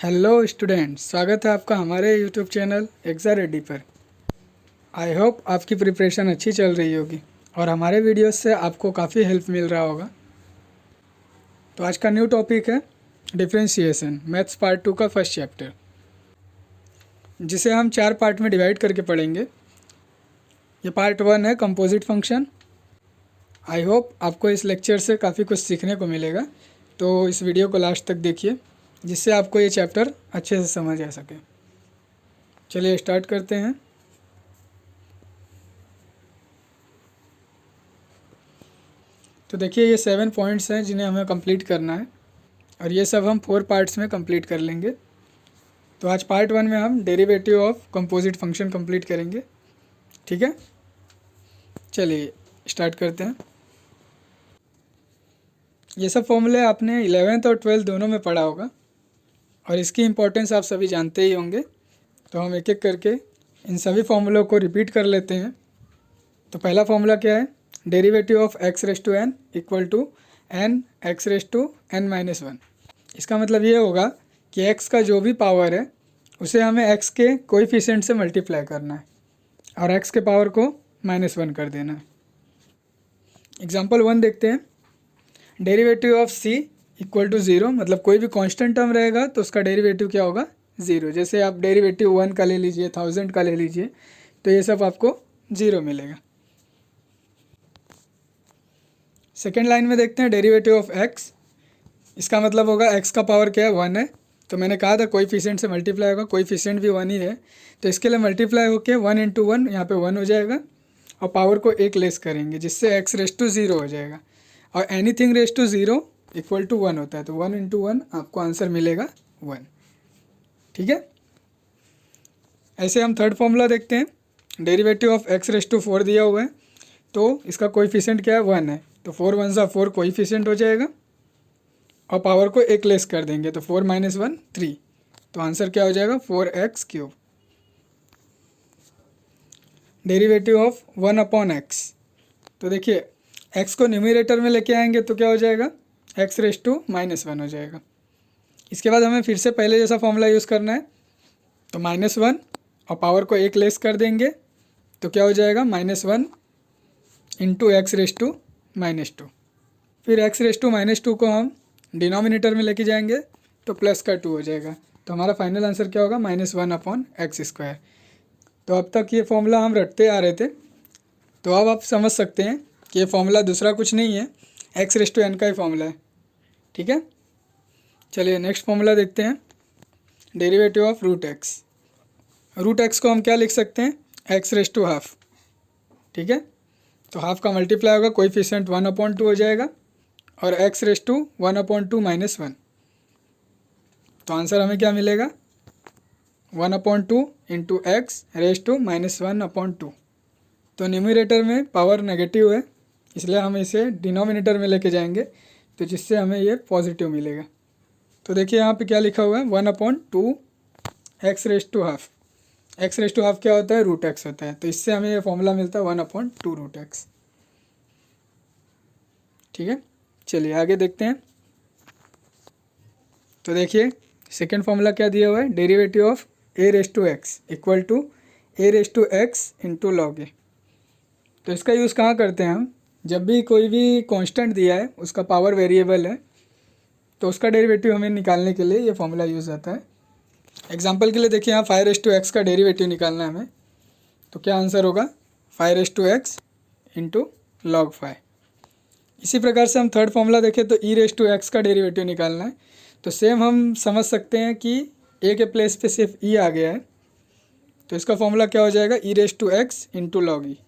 Hello student, स्वागत है आपका हमारे यूट्यूब चैनल एग्ज़ा रेडी पर। आई होप आपकी प्रिपरेशन अच्छी चल रही होगी और हमारे वीडियोस से आपको काफ़ी हेल्प मिल रहा होगा। तो आज का न्यू टॉपिक है डिफरेंशिएशन, मैथ्स पार्ट 2 का फर्स्ट चैप्टर, जिसे हम 4 पार्ट में डिवाइड करके पढ़ेंगे। ये पार्ट 1 है कंपोजिट फंक्शन। आई होप आपको इस लेक्चर से काफ़ी कुछ सीखने को मिलेगा, तो इस वीडियो को लास्ट तक देखिए जिससे आपको ये चैप्टर अच्छे से समझ आ सके। चलिए स्टार्ट करते हैं। तो देखिए ये 7 पॉइंट्स हैं जिन्हें हमें कंप्लीट करना है और ये सब हम 4 पार्ट्स में कंप्लीट कर लेंगे। तो आज पार्ट 1 में हम derivative of composite function complete करेंगे। ठीक है, चलिए स्टार्ट करते हैं। ये सब फॉर्मूले आपने 11th और 12th दोनों में पढ़ा होगा और इसकी इम्पोर्टेंस आप सभी जानते ही होंगे। तो हम एक एक करके इन सभी फॉर्मूलों को रिपीट कर लेते हैं। तो पहला फॉर्मूला क्या है? Derivative of X raise to N equal to N X raise to N minus one. इसका मतलब ये होगा कि एक्स का जो भी पावर है उसे हमें एक्स के कोएफिशिएंट से मल्टीप्लाई करना है और एक्स के पावर को -1 कर देना है। एग्जाम्पल 1 देखते हैं। Derivative of C equal to 0, मतलब कोई भी कांस्टेंट टर्म रहेगा तो उसका डेरिवेटिव क्या होगा? 0। जैसे आप डेरिवेटिव 1 का ले लीजिए, 1000 का ले लीजिए, तो ये सब आपको 0 मिलेगा। सेकेंड लाइन में देखते हैं डेरिवेटिव ऑफ एक्स। इसका मतलब होगा एक्स का पावर क्या है? 1 है। तो मैंने कहा था कोएफिशिएंट से मल्टीप्लाई होगा, कोएफिशिएंट भी 1 ही है, तो इसके लिए मल्टीप्लाई होके 1 इंटू 1 यहाँ पे 1 हो जाएगा और पावर को 1 लेस करेंगे जिससे एक्स रेस टू 0 हो जाएगा और anything raise to 0 equal to 1 होता है। तो 1 इंटू 1 आपको आंसर मिलेगा 1। ठीक है, ऐसे हम थर्ड फॉर्मूला देखते हैं। Derivative of X raise to 4 दिया हुआ है, तो इसका कोएफिशिएंट क्या है? 1 है। तो 4 1 सा 4 कोएफिशिएंट हो जाएगा और पावर को 1 लेस कर देंगे, तो 4 माइनस 1 3। तो आंसर क्या हो जाएगा? 4x cube. Derivative of 1 upon x. तो देखिए x को न्यूमरेटर में लेके आएंगे तो क्या हो जाएगा? x रेस टू -1 हो जाएगा। इसके बाद हमें फिर से पहले जैसा फॉर्मूला यूज़ करना है, तो -1 और पावर को 1 लेस कर देंगे तो क्या हो जाएगा? -1 इंटू एक्स रेस टू -2। फिर x रेस टू -2 को हम डिनोमिनेटर में लेके जाएंगे तो प्लस का 2 हो जाएगा। तो हमारा फाइनल आंसर क्या होगा? -1 अपॉन एक्स स्क्वायर। तो अब तक ये फॉर्मूला हम रटते आ रहे थे, तो अब आप समझ सकते हैं कि ये फॉर्मूला दूसरा कुछ नहीं है, एक्स रेस टू एन का ही फॉर्मूला है। ठीक है, चलिए नेक्स्ट फॉर्मूला देखते हैं। Derivative of root X. Root X को हम क्या लिख सकते हैं? X raise to half. ठीक है, तो हाफ का मल्टीप्लाई होगा, कोएफिशिएंट 1/2 हो जाएगा और एक्स रेस टू 1/2 -1। तो आंसर हमें क्या मिलेगा? 1/2 इंटू एक्स रेस टू -1/2। तो न्यूमरेटर में पावर नेगेटिव है, इसलिए हम इसे डिनोमिनेटर में लेके जाएंगे तो जिससे हमें ये पॉजिटिव मिलेगा। तो देखिए यहाँ पे क्या लिखा हुआ है? 1/2 X raise to half. X raise to half क्या होता है? रूट एक्स होता है। तो इससे हमें ये फॉर्मूला मिलता है 1/2 रूट एक्स। ठीक है, चलिए आगे देखते हैं। तो देखिए सेकेंड फॉर्मूला क्या दिया हुआ है? Derivative of A raise to X equal to A raise to x into log A. तो इसका यूज़ कहाँ करते हैं हम? जब भी कोई भी कांस्टेंट दिया है, उसका पावर वेरिएबल है, तो उसका डेरिवेटिव हमें निकालने के लिए ये फॉर्मूला यूज़ आता है। एग्जांपल के लिए देखिए यहाँ 5 रेस टू एक्स का डेरिवेटिव निकालना है हमें, तो क्या आंसर होगा? 5 raise to x into log 5। इसी प्रकार से हम थर्ड फॉर्मूला देखें तो ई रेस टू एक्स का डेरिवेटिव निकालना है, तो सेम हम समझ सकते हैं कि ए के प्लेस पे सिर्फ ई आ गया है, तो इसका फॉर्मूला क्या हो जाएगा? E raise to x into log E.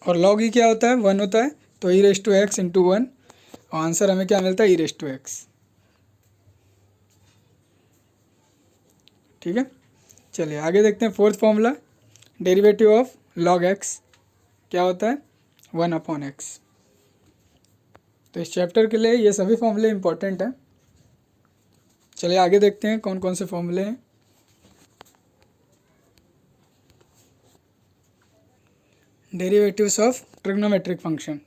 और लॉग ई क्या होता है? 1 होता है, तो E raise to x into 1 और आंसर हमें क्या मिलता है? ई रेस टू एक्स। ठीक है, चलिए आगे देखते हैं fourth formula. Derivative of log x क्या होता है? 1/x। तो इस चैप्टर के लिए ये सभी फॉर्मूले इंपॉर्टेंट हैं। चलिए आगे देखते हैं कौन कौन से फॉर्मूले हैं। Derivatives of trigonometric function.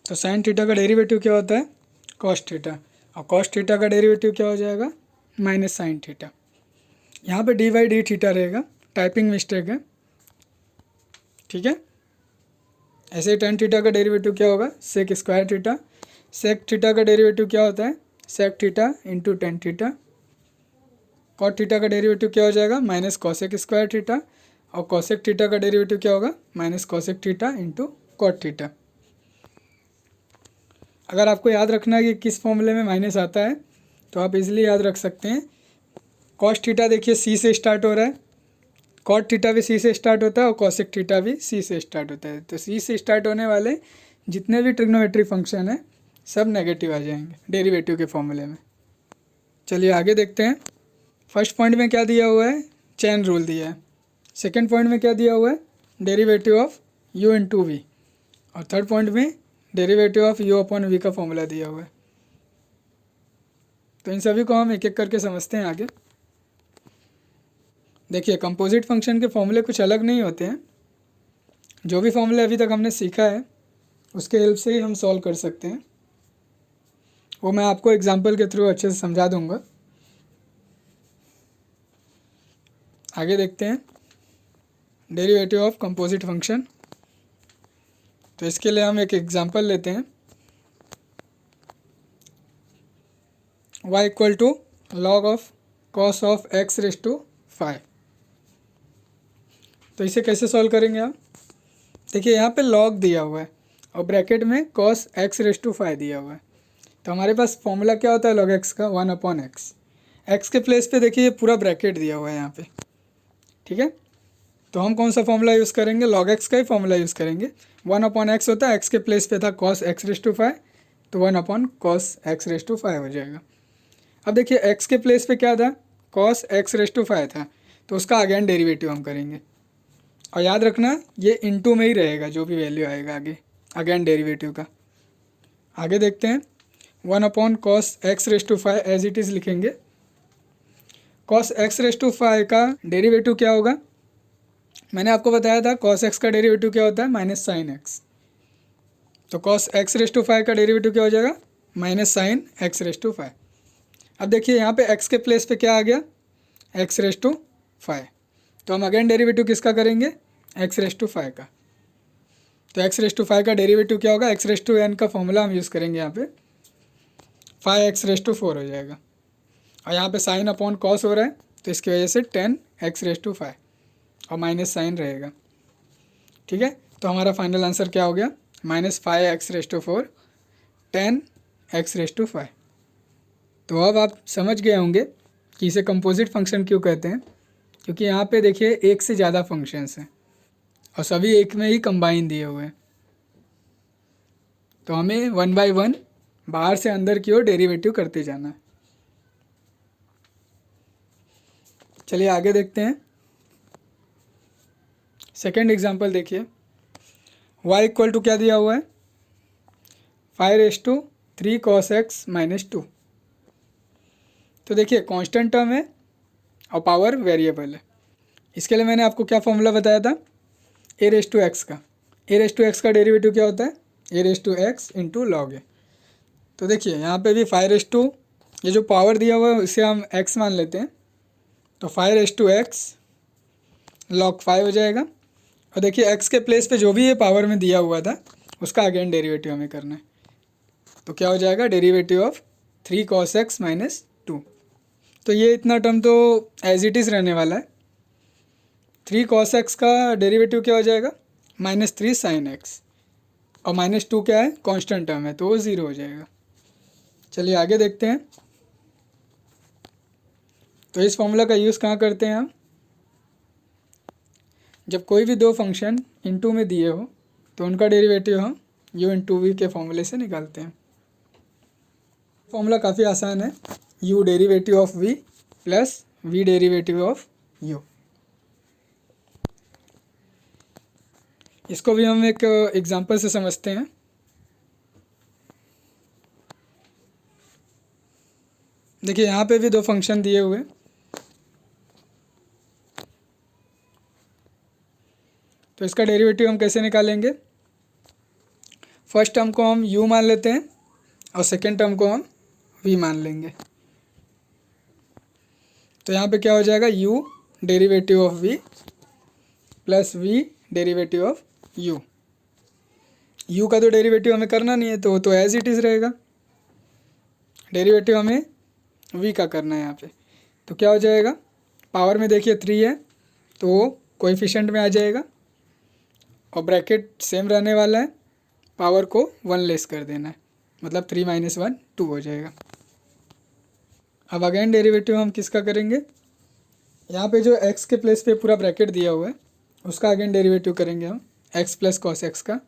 तो साइन थीटा का डेरिवेटिव क्या होता है? कॉस थीटा, और कॉस थीटा का डेरिवेटिव क्या हो जाएगा? Minus sine theta. यहाँ पे डी बाई डी थीटा रहेगा, टाइपिंग मिस्टेक है, ठीक है। ऐसे ही टेन थीटा का डेरिवेटिव क्या होगा, sec square theta. Sec theta का डेरिवेटिव क्या होता है, sec theta into tan theta. Cot theta का डेरिवेटिव क्या हो जाएगा, माइनस कॉसेक स्क्वायर थीटा। और कॉसेक थीटा का डेरिवेटिव क्या होगा, minus cosec theta into cot theta. अगर आपको याद रखना है कि किस फॉर्मूले में माइनस आता है तो आप इजीली याद रख सकते हैं। कॉस थीटा देखिए सी से स्टार्ट हो रहा है, कॉट थीटा भी सी से स्टार्ट होता है और कॉसेक थीटा भी सी से स्टार्ट होता है। तो सी से स्टार्ट होने वाले जितने भी ट्रिग्नोमेट्री फंक्शन है सब नेगेटिव आ जाएंगे डेरिवेटिव के फॉर्मूले में। चलिए आगे देखते हैं। फर्स्ट पॉइंट में क्या दिया हुआ है, चेन रूल दिया है। सेकेंड पॉइंट में क्या दिया हुआ है, derivative of u into v. और थर्ड पॉइंट में derivative of u upon v का फॉर्मूला दिया हुआ है। तो इन सभी को हम एक एक करके समझते हैं आगे। देखिए कंपोजिट फंक्शन के फॉर्मूले कुछ अलग नहीं होते हैं। जो भी फॉर्मूले अभी तक हमने सीखा है उसके हेल्प से ही हम सॉल्व कर सकते हैं। वो मैं आपको एग्जांपल के थ्रू अच्छे से समझा दूंगा। आगे देखते हैं डेरिवेटिव ऑफ कंपोजिट फंक्शन। तो इसके लिए हम एक एग्जांपल लेते हैं। y equal to log of cos of x raise to 5। तो इसे कैसे सॉल्व करेंगे आप, देखिए यहाँ पे लॉग दिया हुआ है और ब्रैकेट में कॉस x रेस टू 5 दिया हुआ है। तो हमारे पास फॉर्मूला क्या होता है लॉग x का, 1/x। x के प्लेस पे देखिए ये पूरा ब्रैकेट दिया हुआ है यहाँ पे, ठीक है। तो हम कौन सा फॉर्मूला यूज़ करेंगे, लॉग x का ही फॉर्मूला यूज़ करेंगे। 1/x होता है, x के प्लेस पे था कॉस x रेस टू 5, तो 1/cos x रेस टू 5 हो जाएगा। अब देखिए x के प्लेस पे क्या था, cos x रेस टू 5 था, तो उसका अगेन डेरिवेटिव हम करेंगे। और याद रखना ये इनटू में ही रहेगा, जो भी वैल्यू आएगा आगे अगेन डेरिवेटिव का। आगे देखते हैं 1/cos x raise to 5 as it is लिखेंगे। cos x रेस टू 5 का डेरिवेटिव क्या होगा, मैंने आपको बताया था cos x का डेरिवेटिव क्या होता है, माइनस साइन x। तो cos x रेस टू 5 का डेरिवेटिव क्या हो जाएगा, minus sine x raise to 5। अब देखिए यहाँ पे x के प्लेस पे क्या आ गया, x रेस टू 5। तो हम अगेन डेरिवेटिव किसका करेंगे, x रेस टू 5 का। तो x रेस टू 5 का डेरिवेटिव क्या होगा, x रेस टू n का फॉर्मूला हम यूज़ करेंगे यहाँ पे, 5x रेस टू 4 हो जाएगा। और यहाँ पे साइन अपॉन कॉस हो रहा है तो इसकी वजह से 10x रेस टू 5 और माइनस साइन रहेगा, ठीक है। तो हमारा फाइनल आंसर क्या हो गया, -5x race to 4 10x race to 5। तो अब आप समझ गए होंगे कि इसे कंपोजिट फंक्शन क्यों कहते हैं, क्योंकि यहाँ पे देखिए एक से ज़्यादा फंक्शंस हैं और सभी एक में ही कंबाइन दिए हुए हैं। तो हमें 1 बाय 1 बाहर से अंदर की ओर डेरिवेटिव करते जाना है। चलिए आगे देखते हैं। सेकेंड एग्जाम्पल देखिए, y इक्वल टू क्या दिया हुआ है, 5/3 cos x - 2। तो देखिए कांस्टेंट टर्म है और पावर वेरिएबल है। इसके लिए मैंने आपको क्या फॉर्मूला बताया था, a/x का। a/x का डेरिवेटिव क्या होता है, a/x इंटू लॉग ए। तो देखिए यहाँ पे भी 5 ये जो पावर दिया हुआ है उसे हम x मान लेते हैं, तो 5/x log 5 हो जाएगा। और देखिए x के प्लेस पे जो भी ये पावर में दिया हुआ था उसका अगेन डेरिवेटिव हमें करना है। तो क्या हो जाएगा, डेरिवेटिव ऑफ 3 cos x - 2। तो ये इतना टर्म तो एज इट इज़ रहने वाला है। 3 cos x का डेरिवेटिव क्या हो जाएगा, -3 sin x। और -2 क्या है, कांस्टेंट टर्म है तो वो 0 हो जाएगा। चलिए आगे देखते हैं। तो इस फॉर्मूला का यूज़ कहाँ करते हैं हम, जब कोई भी दो फंक्शन इनटू में दिए हो तो उनका डेरिवेटिव हम u इंटू वी के फॉर्मूले से निकालते हैं। फॉर्मूला काफ़ी आसान है, u derivative of v plus v derivative of u। इसको भी हम एक एग्जांपल से समझते हैं। देखिए यहाँ पे भी दो फंक्शन दिए हुए, तो इसका डेरिवेटिव हम कैसे निकालेंगे, फर्स्ट टर्म को हम u मान लेते हैं और सेकेंड टर्म को हम v मान लेंगे। तो यहाँ पे क्या हो जाएगा, u derivative of v plus v derivative of u। u का तो डेरिवेटिव हमें करना नहीं है, तो वो तो एज इट इज़ रहेगा। डेरिवेटिव हमें v का करना है यहाँ पे। तो क्या हो जाएगा, पावर में देखिए 3 है तो वो कोएफिशिएंट में आ जाएगा, और ब्रैकेट सेम रहने वाला है, पावर को 1 लेस कर देना है, मतलब 3 - 1 2 हो जाएगा। अब अगेन डेरिवेटिव हम किसका करेंगे, यहाँ पे जो x के प्लेस पे पूरा ब्रैकेट दिया हुआ है उसका अगेन डेरिवेटिव करेंगे हम, x प्लस कॉस x का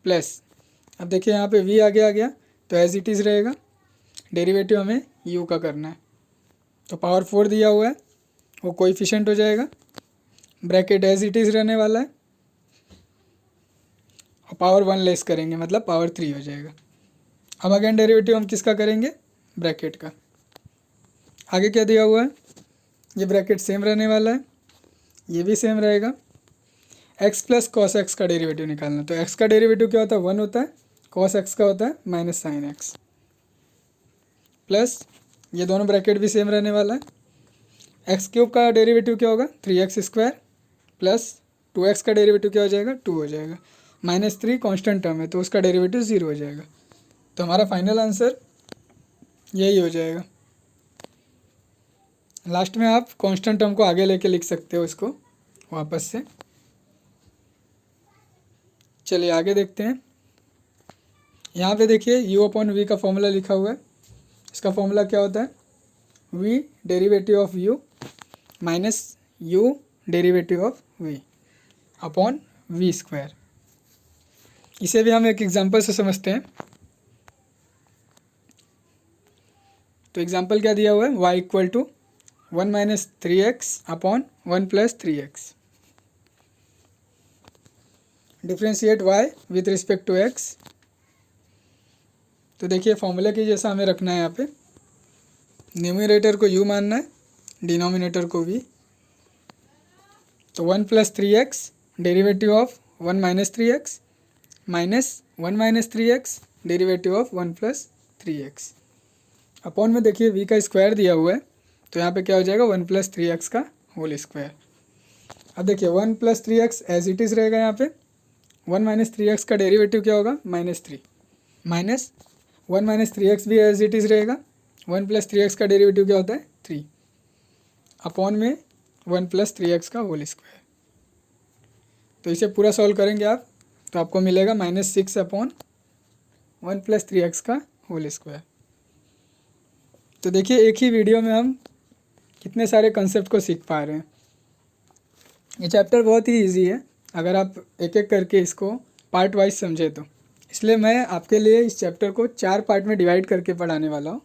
प्लस, अब देखिए यहाँ पे v आगे आ गया तो एज इट इज़ रहेगा, डेरिवेटिव हमें u का करना है। तो पावर 4 दिया हुआ है, वो कोएफिशिएंट हो जाएगा, ब्रैकेट एज इट इज़ रहने वाला है, और पावर 1 लेस करेंगे मतलब पावर 3 हो जाएगा। अब अगेन डेरिवेटिव हम किसका करेंगे, ब्रैकेट का। आगे क्या दिया हुआ है, ये ब्रैकेट सेम रहने वाला है, ये भी सेम रहेगा। x प्लस कॉस x का डेरिवेटिव निकालना, तो x का डेरिवेटिव क्या होता है, 1 होता है, कॉस x का होता है माइनस साइन x, प्लस ये दोनों ब्रैकेट भी सेम रहने वाला है। एक्स क्यूब का डेरिवेटिव क्या होगा, 3x² प्लस 2x का डेरिवेटिव क्या हो जाएगा, 2 हो जाएगा, -3 कांस्टेंट टर्म है तो उसका डेरिवेटिव 0 हो जाएगा। तो हमारा फाइनल आंसर यही हो जाएगा। लास्ट में आप कांस्टेंट टर्म को आगे लेके लिख सकते हो इसको वापस से। चलिए आगे देखते हैं। यहाँ पे देखिए u/v का फॉर्मूला लिखा हुआ है। इसका फॉर्मूला क्या होता है, v derivative of u minus u derivative of v upon v²। इसे भी हम एक एग्जांपल से समझते हैं। तो एग्जांपल क्या दिया हुआ है, y = 1 - 3x upon 1 + 3x। Differentiate y with respect to x। तो देखिए फॉर्मूले की जैसा हमें रखना है, यहाँ पे न्यूमरेटर को u मानना है, डिनोमिनेटर को v। तो 1 + 3x derivative of 1 - 3x minus 1 - 3x derivative of 1 + 3x upon में देखिए v का स्क्वायर दिया हुआ है, तो यहाँ पे क्या हो जाएगा, 1 + 3x का होल स्क्वायर। अब देखिए 1 + 3x एज इट इज़ रहेगा, यहाँ पे 1 - 3x का डेरिवेटिव क्या होगा, -3 माइनस 1 - 3x भी एज इट इज़ रहेगा, 1 + 3x का डेरिवेटिव क्या होता है, 3 अपॉन में 1 + 3x का होल स्क्वायर। तो इसे पूरा सॉल्व करेंगे आप, तो आपको मिलेगा -6 अपॉन 1 + 3x का होल स्क्वायर। तो देखिए एक ही वीडियो में हम कितने सारे कंसेप्ट को सीख पा रहे हैं। ये चैप्टर बहुत ही इजी है अगर आप एक एक करके इसको पार्ट वाइज समझे तो। इसलिए मैं आपके लिए इस चैप्टर को 4 पार्ट में डिवाइड करके पढ़ाने वाला हूँ।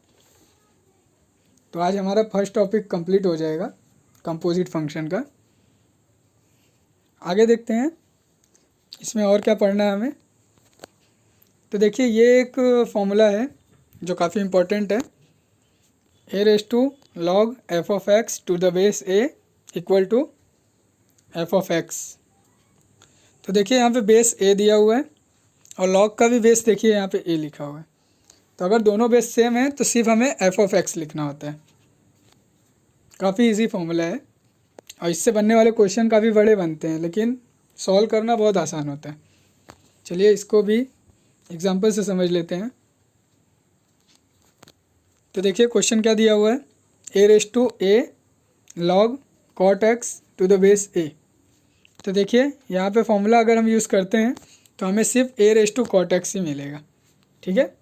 तो आज हमारा फर्स्ट टॉपिक कंप्लीट हो जाएगा कंपोजिट फंक्शन का। आगे देखते हैं इसमें और क्या पढ़ना है हमें। तो देखिए ये एक फॉर्मूला है जो काफ़ी इम्पोर्टेंट है, a⁻log f(x) to the base a = f(x). तो देखिए यहाँ पे बेस a दिया हुआ है और log का भी बेस देखिए यहाँ पे a लिखा हुआ है। तो अगर दोनों बेस सेम है तो सिर्फ हमें f(x) लिखना होता है। काफ़ी इजी फॉर्मूला है और इससे बनने वाले क्वेश्चन काफ़ी बड़े बनते हैं, लेकिन सॉल्व करना बहुत आसान होता है। चलिए इसको भी एग्जांपल से समझ लेते हैं। तो देखिए क्वेश्चन क्या दिया हुआ है, a⁻a log cot x to the base a। तो देखिए यहाँ पे फॉर्मूला अगर हम यूज़ करते हैं तो हमें सिर्फ a⁻cot x ही मिलेगा, ठीक है।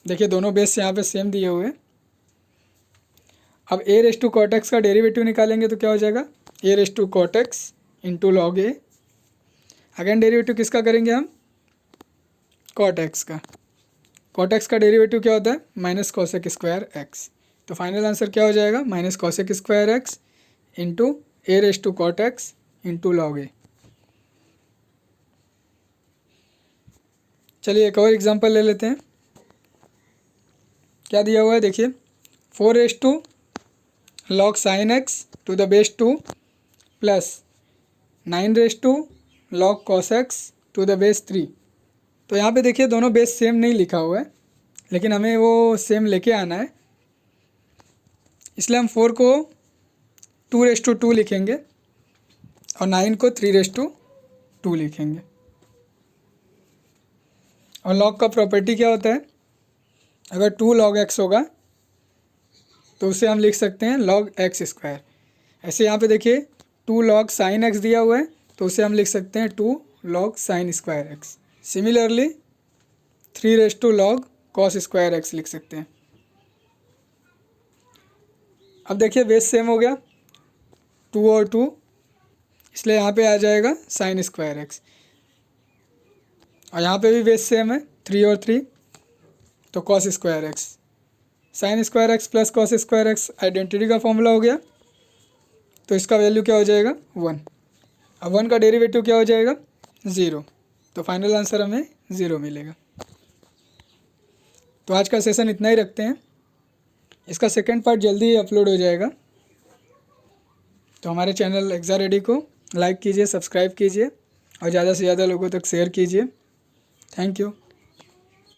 देखिए दोनों बेस यहाँ पे सेम दिए हुए हैं। अब a⁻cot x का डेरिवेटिव निकालेंगे तो क्या हो जाएगा, a⁻cot x × log a। Again derivative किसका करेंगे हम, cot x का। cot x का डेरिवेटिव क्या होता है, -cosec² x। तो फाइनल आंसर क्या हो जाएगा, -cosec² x × a⁻cot x × log a। चलिए एक और एग्जांपल ले लेते हैं। क्या दिया हुआ है देखिए, 4⁻log sin x to the base 2 plus 9⁻log cos x to the base 3। तो यहाँ पे देखिए दोनों बेस सेम नहीं लिखा हुआ है, लेकिन हमें वो सेम लेके आना है। इसलिए हम 4 को 2 लिखेंगे और 9 को 3 लिखेंगे। और लॉग का प्रॉपर्टी क्या होता है, अगर 2 log x होगा तो उसे हम लिख सकते हैं log x स्क्वायर। ऐसे यहाँ पे देखिए 2 log sin x दिया हुआ है तो उसे हम लिख सकते हैं 2 log sin square x। Similarly 3 log cos square x लिख सकते हैं। अब देखिए बेस सेम हो गया 2 और 2, इसलिए यहाँ पे आ जाएगा sin स्क्वायर x। और यहाँ पे भी बेस सेम है 3 और 3, तो cos square x। sin square x plus cos square x identity का फॉर्मूला हो गया, तो इसका वैल्यू क्या हो जाएगा 1। अब 1 का डेरिवेटिव क्या हो जाएगा 0, तो फाइनल आंसर हमें 0 मिलेगा। तो आज का सेशन इतना ही रखते हैं, इसका सेकंड पार्ट जल्दी ही अपलोड हो जाएगा। तो हमारे चैनल एग्जा रेडी को लाइक कीजिए, सब्सक्राइब कीजिए और ज़्यादा से ज़्यादा लोगों तक शेयर कीजिए। Thank you.